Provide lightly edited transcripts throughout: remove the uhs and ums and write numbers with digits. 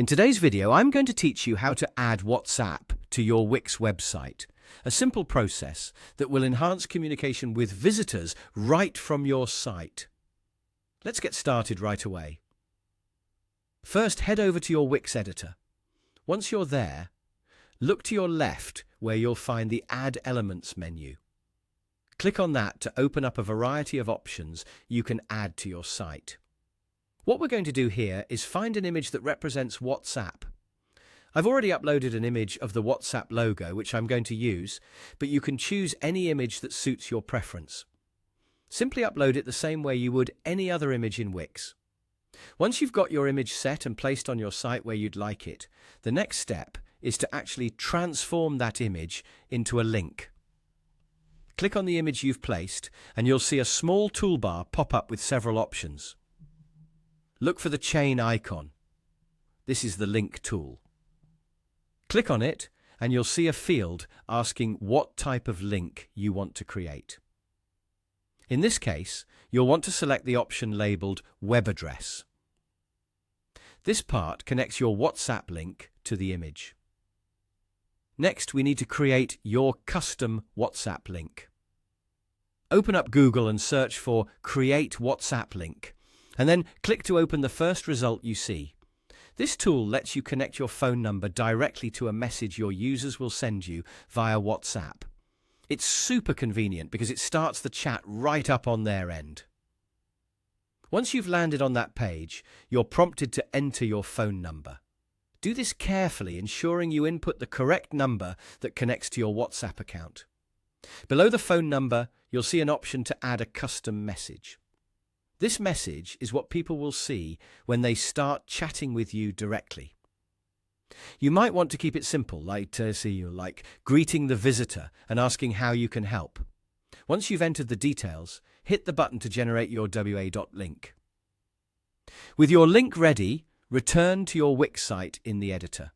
In today's video, I'm going to teach you how to add WhatsApp to your Wix website. A simple process that will enhance communication with visitors right from your site. Let's get started right away. First, head over to your Wix editor. Once you're there, look to your left where you'll find the Add Elements menu. Click on that to open up a variety of options you can add to your site. What we're going to do here is find an image that represents WhatsApp. I've already uploaded an image of the WhatsApp logo, which I'm going to use, but you can choose any image that suits your preference. Simply upload it the same way you would any other image in Wix. Once you've got your image set and placed on your site where you'd like it, the next step is to actually transform that image into a link. Click on the image you've placed and you'll see a small toolbar pop up with several options. Look for the chain icon. This is the link tool. Click on it and you'll see a field asking what type of link you want to create. In this case, you'll want to select the option labeled Web Address. This part connects your WhatsApp link to the image. Next, we need to create your custom WhatsApp link. Open up Google and search for Create WhatsApp Link, and then click to open the first result you see. This tool lets you connect your phone number directly to a message your users will send you via WhatsApp. It's super convenient because it starts the chat right up on their end. Once you've landed on that page, you're prompted to enter your phone number. Do this carefully, ensuring you input the correct number that connects to your WhatsApp account. Below the phone number, you'll see an option to add a custom message. This message is what people will see when they start chatting with you directly. You might want to keep it simple, like greeting the visitor and asking how you can help. Once you've entered the details, hit the button to generate your WA.link. With your link ready, return to your Wix site in the editor.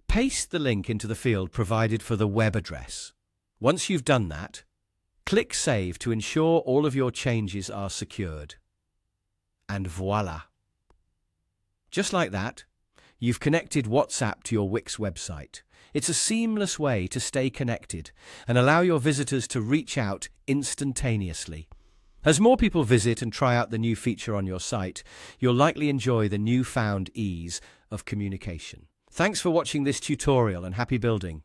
Paste the link into the field provided for the web address. Once you've done that, click Save to ensure all of your changes are secured. And voila! Just like that, you've connected WhatsApp to your Wix website. It's a seamless way to stay connected and allow your visitors to reach out instantaneously. As more people visit and try out the new feature on your site, you'll likely enjoy the newfound ease of communication. Thanks for watching this tutorial and happy building.